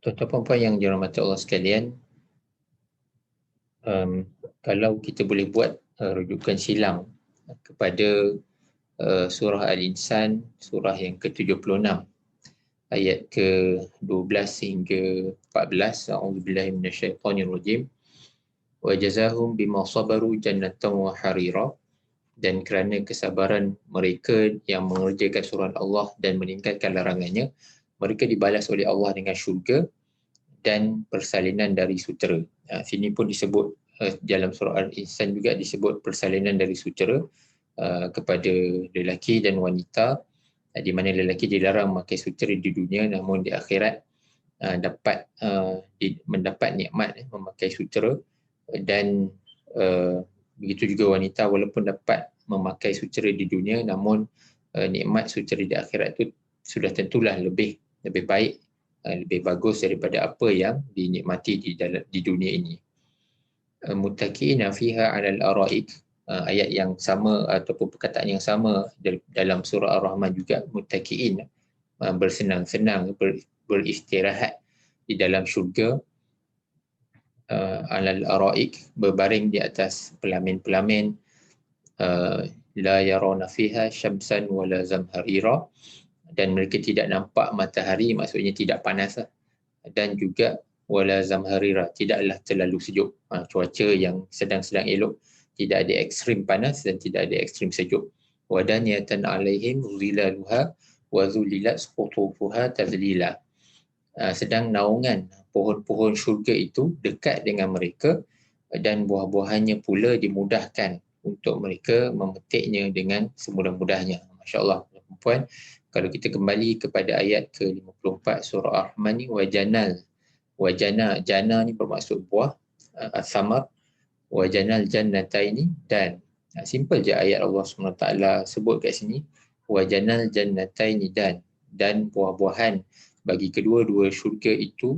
Tuan-tuan perempuan yang dirahmati Allah sekalian, kalau kita boleh buat rujukan silang kepada surah Al-Insan, surah yang ke-76, ayat ke-12 hingga 14. A'udzubillahi minasyaitonirrajim. Wa jazahum bima sabaru jannatan wa harira. Dan kerana kesabaran mereka yang mengerjakan surah Allah dan meninggalkan larangannya, mereka dibalas oleh Allah dengan syurga dan persalinan dari sutera. Sini pun disebut dalam surah Al-Insan juga disebut persalinan dari sutera kepada lelaki dan wanita, di mana lelaki dilarang memakai sutera di dunia, namun di akhirat dapat mendapat nikmat memakai sutera. Dan begitu juga wanita, walaupun dapat memakai sutera di dunia, namun nikmat sutera di akhirat itu sudah tentulah lebih baik, lebih bagus daripada apa yang dinikmati di dunia ini. Muttaqiina fiha 'alal araik, ayat yang sama ataupun perkataan yang sama dalam surah Ar-Rahman juga, muttaqiin, bersenang-senang, beristirahat di dalam syurga, 'alal araik, berbaring di atas pelamin-pelamin, la yarawna fiha syamsan wala zamharira, dan mereka tidak nampak matahari, maksudnya tidak panas, dan juga wala zamharira, tidaklah terlalu sejuk. Cuaca yang sedang-sedang elok, tidak ada ekstrim panas dan tidak ada ekstrim sejuk. Wadaniyatan alaihim zilaluha wa zulilat qutufuha tazlila. Sedang naungan pohon-pohon syurga itu dekat dengan mereka, dan buah-buahannya pula dimudahkan untuk mereka memetiknya dengan semudah-mudahnya. Masya Allah, perempuan. Kalau kita kembali kepada ayat ke-54 surah Ar-Rahman ni, wajanal, wajana, jana ni bermaksud buah, as-samar, wajanal jannataini, dan simple je ayat Allah SWT sebut kat sini, wajanal jannataini, dan buah-buahan bagi kedua-dua syurga itu,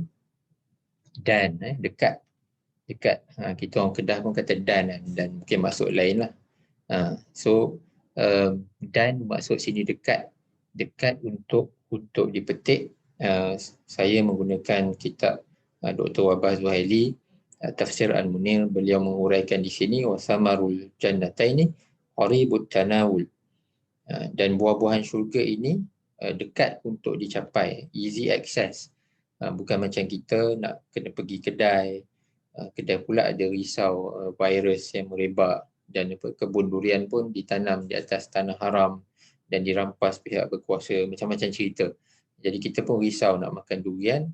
dan dekat. Kita orang Kedah pun kata dan mungkin maksud lain lah. So dan maksud sini dekat untuk dipetik. Saya menggunakan kitab Dr. Wabah Zuhaili, Tafsir Al-Munir. Beliau menguraikan di sini, wasamarul jannataini qaribut tanawul, dan buah-buahan syurga ini dekat untuk dicapai, easy access. Bukan macam kita nak kena pergi kedai pula ada risau virus yang merebak, dan kebun durian pun ditanam di atas tanah haram dan dirampas pihak berkuasa, macam-macam cerita. Jadi kita pun risau nak makan durian,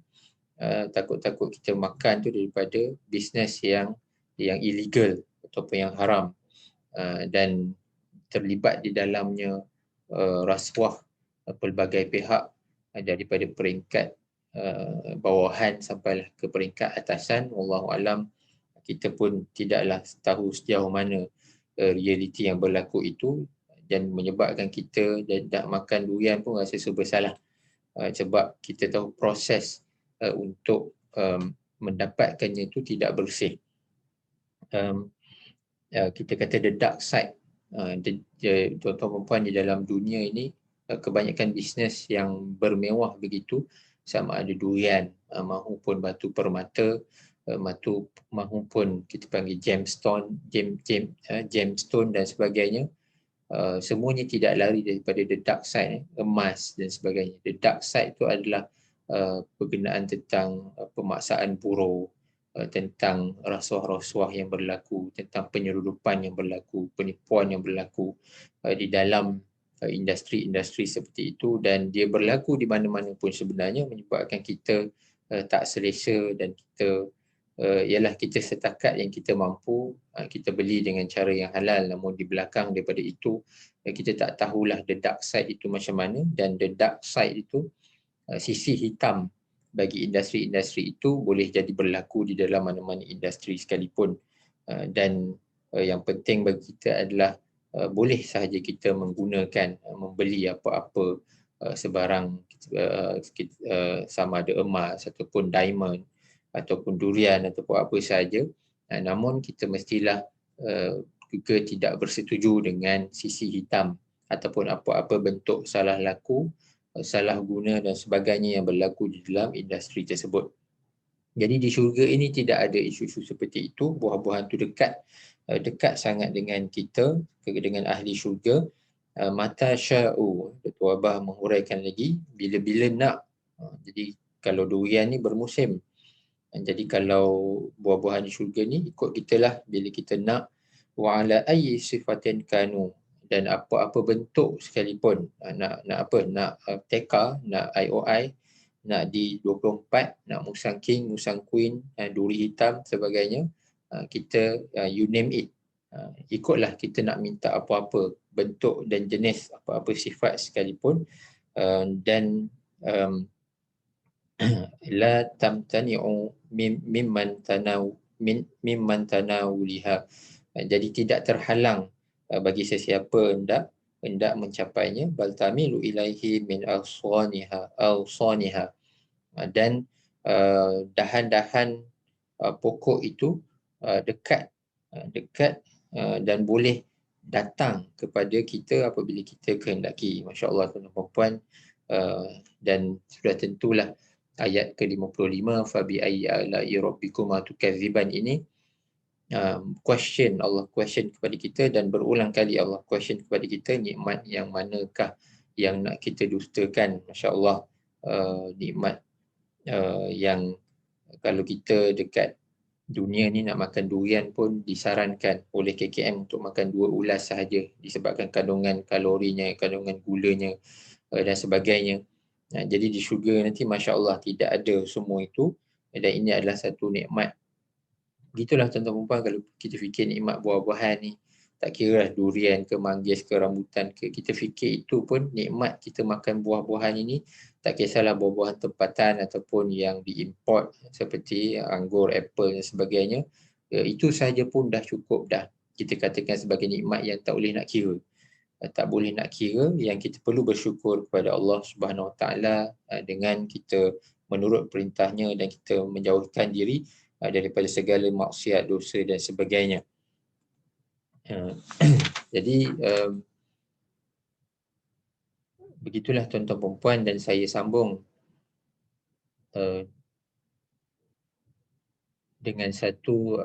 takut-takut kita makan tu daripada bisnes yang illegal ataupun yang haram, dan terlibat di dalamnya rasuah pelbagai pihak, daripada peringkat bawahan sampailah ke peringkat atasan. Wallahu alam, kita pun tidaklah tahu sejauh mana realiti yang berlaku itu, dan menyebabkan kita nak makan durian pun rasa serba salah, sebab kita tahu proses untuk mendapatkannya itu tidak bersih. Kita kata the dark side, tuan-tuan perempuan, di dalam dunia ini kebanyakan bisnes yang bermewah begitu, sama ada durian mahupun batu permata, mahupun kita panggil gemstone dan sebagainya, semuanya tidak lari daripada the dark side, emas dan sebagainya. The dark side itu adalah berkenaan tentang pemaksaan buruh, tentang rasuah-rasuah yang berlaku, tentang penyeludupan yang berlaku, penipuan yang berlaku di dalam industri-industri seperti itu, dan dia berlaku di mana-mana pun sebenarnya, menyebabkan kita tak selesa, dan kita ialah kita setakat yang kita mampu, kita beli dengan cara yang halal, namun di belakang daripada itu kita tak tahulah the dark side itu macam mana. Dan the dark side itu, sisi hitam bagi industri-industri itu, boleh jadi berlaku di dalam mana-mana industri sekalipun. Dan yang penting bagi kita adalah boleh sahaja kita menggunakan, membeli apa-apa sebarang, sama ada emas ataupun diamond ataupun durian ataupun apa sahaja, namun kita mestilah juga tidak bersetuju dengan sisi hitam ataupun apa-apa bentuk salah laku, salah guna dan sebagainya yang berlaku di dalam industri tersebut. Jadi di syurga ini tidak ada isu-isu seperti itu. Buah-buahan tu dekat sangat dengan kita, dengan ahli syurga. Mata sya'u, Dr. Wabah menguraikan lagi, bila-bila nak. Jadi kalau durian ni bermusim. Jadi kalau buah-buahan di syurga ni ikut kita lah bila kita nak. Wa ala ayyi sifatin kanu, dan apa-apa bentuk sekalipun. Nak apa? Nak teka, nak IOI, nak di 24, nak musang king, musang queen, duri hitam sebagainya. Kita you name it. Ikutlah kita nak minta apa-apa bentuk dan jenis apa-apa sifat sekalipun. Dan la tamtani'u mimman tanawuliha. Jadi tidak terhalang bagi sesiapa hendak mencapainya. Bal tamilu ilaihi min awsaniha. Dan dahan-dahan pokok itu dekat dan boleh datang kepada kita apabila kita kehendaki. Masya Allah, tuan-tuan puan-puan. Dan sudah tentulah ayat ke-55, fabi ayyi ala'i rabbikuma tukadziban ini, Allah question kepada kita, dan berulang kali Allah question kepada kita, nikmat yang manakah yang nak kita dustakan. Masya Allah, nikmat yang kalau kita dekat dunia ni nak makan durian pun disarankan oleh KKM untuk makan 2 ulas sahaja disebabkan kandungan kalorinya, kandungan gulanya dan sebagainya. Jadi di syurga nanti Masya Allah tidak ada semua itu, dan ini adalah satu nikmat. Begitulah tuan-tuan perempuan, kalau kita fikir nikmat buah-buahan ni, tak kira lah durian ke, manggis ke, rambutan ke, kita fikir itu pun nikmat kita makan buah-buahan ini. Tak kisahlah buah-buahan tempatan ataupun yang diimport seperti anggur, apple dan sebagainya. Itu sahaja pun dah cukup dah. Kita katakan sebagai nikmat yang tak boleh nak kira. Tak boleh nak kira. Yang kita perlu bersyukur kepada Allah Subhanahu Wa Taala dengan kita menurut perintahnya dan kita menjauhkan diri daripada segala maksiat, dosa dan sebagainya. Jadi begitulah tuan-tuan perempuan, dan saya sambung dengan satu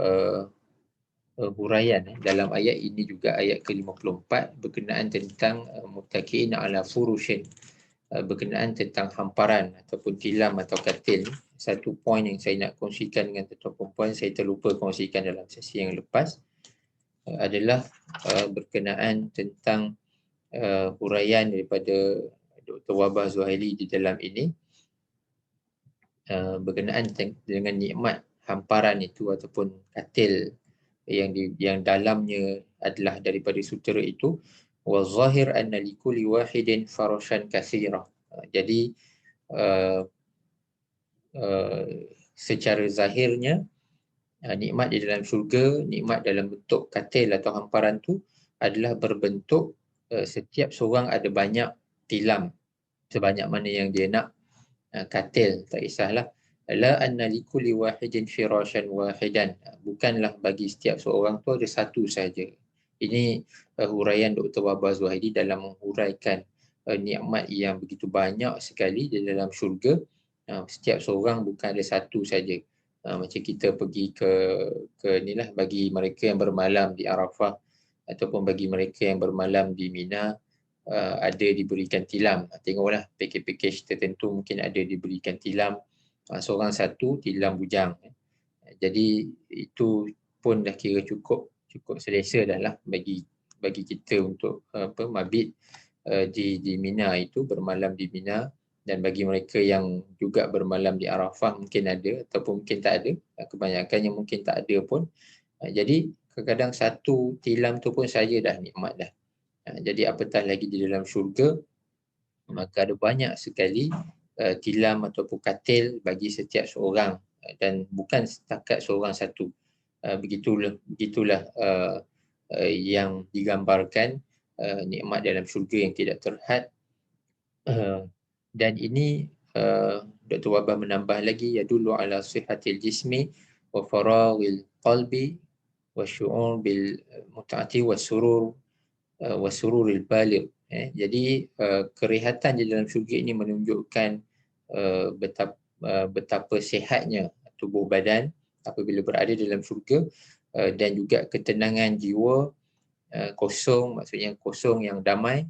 huraian dalam ayat ini juga, ayat ke-54, berkenaan tentang muttaqiin ala furushin, berkenaan tentang hamparan ataupun tilam atau katil. Satu poin yang saya nak kongsikan dengan tuan-tuan perempuan, saya terlupa kongsikan dalam sesi yang lepas, adalah berkenaan tentang huraian daripada Dr. Wabah Zuhaili di dalam ini, berkenaan dengan nikmat hamparan itu ataupun katil yang dalamnya adalah daripada sutera itu. Wa zahir anna likulli wahidin farashan katsira. Jadi secara zahirnya nikmat di dalam syurga, nikmat dalam bentuk katil atau hamparan tu adalah berbentuk setiap seorang ada banyak tilam sebanyak mana yang dia nak. Katil tak kisahlah. La anna likulli wahidin firashan wahidan, bukanlah bagi setiap seorang tu ada satu saja. Ini huraian Dr. Wabah Zuhaili dalam menguraikan nikmat yang begitu banyak sekali di dalam syurga. Setiap seorang bukan ada satu saja. Macam kita pergi ke inilah, bagi mereka yang bermalam di Arafah ataupun bagi mereka yang bermalam di Mina, ada diberikan tilam. Tengoklah pakej-pakej tertentu mungkin ada diberikan tilam, seorang satu tilam bujang. Jadi itu pun dah kira cukup selesa dah lah bagi kita untuk mabit di Mina itu, bermalam di Mina. Dan bagi mereka yang juga bermalam di Arafah mungkin ada ataupun mungkin tak ada, kebanyakannya mungkin tak ada pun. Jadi kadang-kadang satu tilam tu pun saja dah nikmat dah. Jadi apatah lagi di dalam syurga, maka ada banyak sekali tilam ataupun katil bagi setiap seorang, dan bukan setakat seorang satu. Begitulah yang digambarkan nikmat dalam syurga yang tidak terhad. Dan ini Dr. Wabah menambah lagi, yadullu ala sihatil jismi wa faraghil qalbi wa syu'ur bil mut'ati wa surur wa sururil baligh. Jadi kerehatan di dalam syurga ini menunjukkan betapa sihatnya tubuh badan apabila berada dalam syurga, dan juga ketenangan jiwa, kosong, maksudnya kosong yang damai,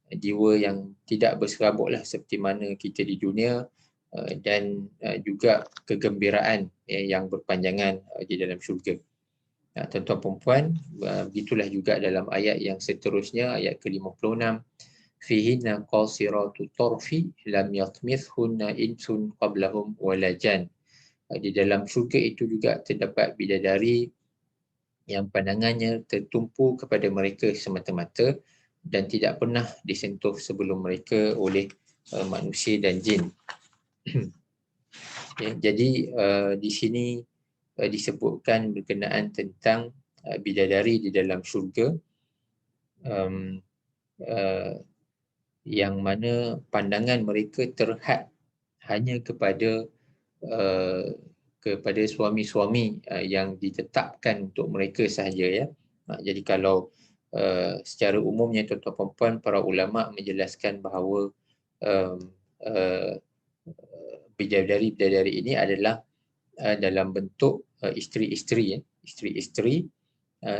jiwa yang tidak berserabutlah seperti mana kita di dunia, dan juga kegembiraan yang berpanjangan di dalam syurga. Tuan-tuan perempuan, begitulah juga dalam ayat yang seterusnya, ayat ke-56. Fihinna qasiratu tarfi lam yatmithunna insun qablahum wala jan. Di dalam syurga itu juga terdapat bidadari yang pandangannya tertumpu kepada mereka semata-mata dan tidak pernah disentuh sebelum mereka oleh manusia dan jin. Jadi di sini disebutkan berkenaan tentang bidadari di dalam syurga, yang mana pandangan mereka terhad hanya kepada suami-suami yang ditetapkan untuk mereka sahaja, ya. Jadi kalau secara umumnya tuan-tuan perempuan, para ulama menjelaskan bahawa bidadari-bidadari ini adalah dalam bentuk isteri-isteri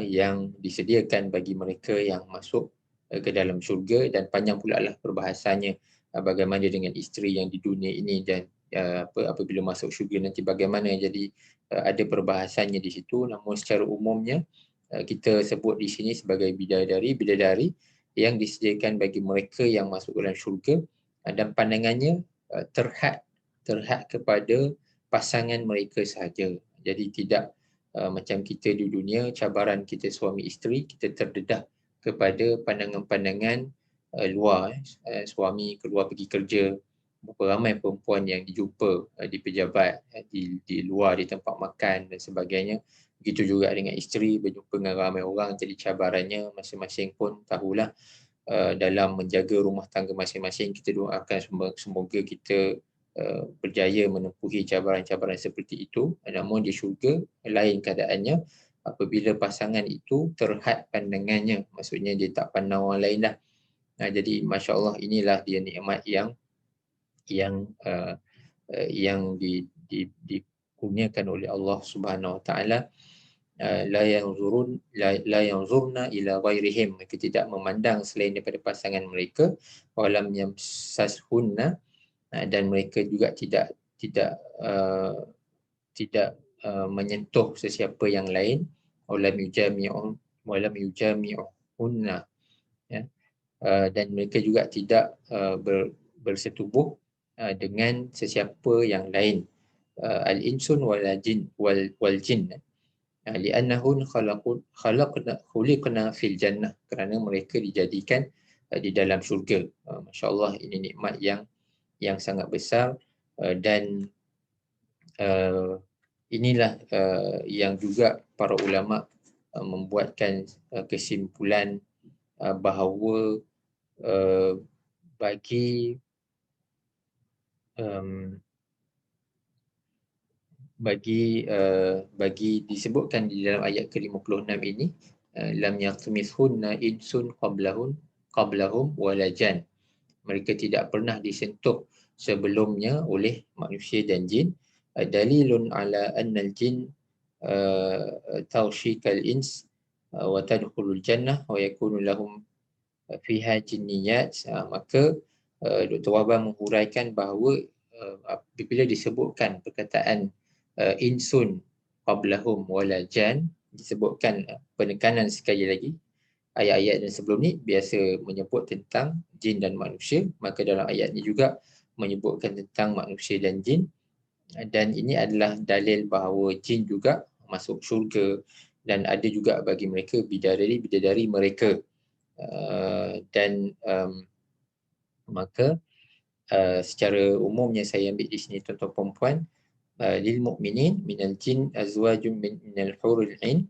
yang disediakan bagi mereka yang masuk ke dalam syurga. Dan panjang pula lah perbahasannya bagaimana dengan isteri yang di dunia ini dan apabila masuk syurga nanti bagaimana. Jadi ada perbahasannya di situ, namun secara umumnya kita sebut di sini sebagai bidadari yang disediakan bagi mereka yang masuk dalam syurga, dan pandangannya terhad kepada pasangan mereka sahaja. Jadi tidak macam kita di dunia, cabaran kita suami isteri, kita terdedah kepada pandangan-pandangan luar. Suami keluar pergi kerja, berapa ramai perempuan yang dijumpa di pejabat, di luar, di tempat makan dan sebagainya. Begitu juga dengan isteri, berjumpa dengan ramai orang. Jadi cabarannya masing-masing pun tahulah. Dalam menjaga rumah tangga masing-masing, kita doakan semoga kita berjaya menempuhi cabaran-cabaran seperti itu. Namun di syurga lain keadaannya, apabila pasangan itu terhad pandangannya, maksudnya dia tak pandang orang lain dah. Jadi masya-Allah, inilah dia nikmat yang dikurniakan oleh Allah Subhanahu Wa Taala. La yanzurna ila ghairihim, mereka tidak memandang selain daripada pasangan mereka. Walam yamsashunna, dan mereka juga tidak menyentuh sesiapa yang lain. Walam yujami'unna, ya. Dan mereka juga tidak bersetubuh dengan sesiapa yang lain. Al-insun wal jin, li'annahun khuliqna fil jannah, kerana mereka dijadikan di dalam syurga. Masya-Allah, ini nikmat yang sangat besar, dan inilah yang juga para ulama membuatkan kesimpulan bahawa bagi disebutkan di dalam ayat ke-56 ini, lam yaqmithunna insun qablahum wala jan, mereka tidak pernah disentuh sebelumnya oleh manusia dan jin. Dalilun ala anna al-jin tawshikal ins wa tadkhulul jannah wa yakunu lahum fiha jinniyat. Maka Dr. Wahbah menghuraikan bahawa apabila disebutkan perkataan insun qablahum wala jan, disebutkan penekanan sekali lagi. Ayat-ayat dan sebelum ni biasa menyebut tentang jin dan manusia, maka dalam ayat ni juga menyebutkan tentang manusia dan jin. Dan ini adalah dalil bahawa jin juga masuk syurga, dan ada juga bagi mereka bidadari mereka. Maka secara umumnya saya ambil di sini tuan-tuan perempuan, lil mu'minin minal jin azwajun minal hurul ain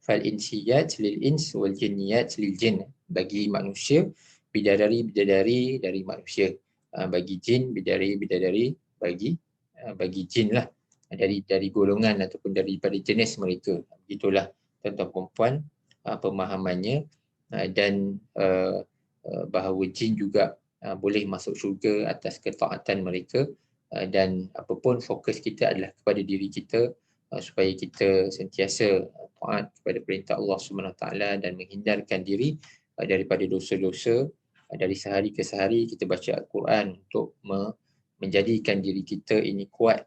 fal insiyat lil ins wal jinniyat lil jin. Bagi manusia bidadari dari manusia, bagi jin bidadari bagi jin lah, dari golongan ataupun daripada jenis mereka. Begitulah tuan-tuan perempuan pemahamannya. Dan bahawa jin juga boleh masuk syurga atas ketaatan mereka dan apapun fokus kita adalah kepada diri kita, supaya kita sentiasa taat kepada perintah Allah Subhanahu Wa Taala dan menghindarkan diri daripada dosa-dosa. Dari sehari ke sehari kita baca Al-Quran untuk menjadikan diri kita ini kuat,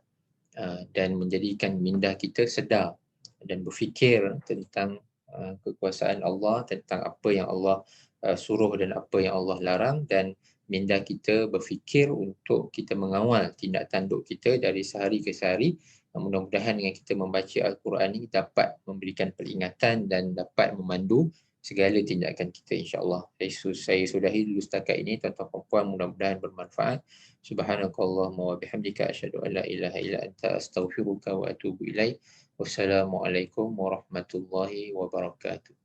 dan menjadikan minda kita sedar dan berfikir tentang kekuasaan Allah, tentang apa yang Allah suruh dan apa yang Allah larang, dan minda kita berfikir untuk kita mengawal tindak tanduk kita dari sehari ke sehari. Mudah-mudahan dengan kita membaca Al-Quran ini dapat memberikan peringatan dan dapat memandu segala tindakan kita, insya-Allah. Saya sudahi dulu setakat ini, tuan-tuan dan puan, mudah-mudahan bermanfaat. Subhanakallahumma wa bihamdika asyhadu an la ilaha illa anta astaghfiruka wa atubu ilaik. Wassalamualaikum warahmatullahi wabarakatuh.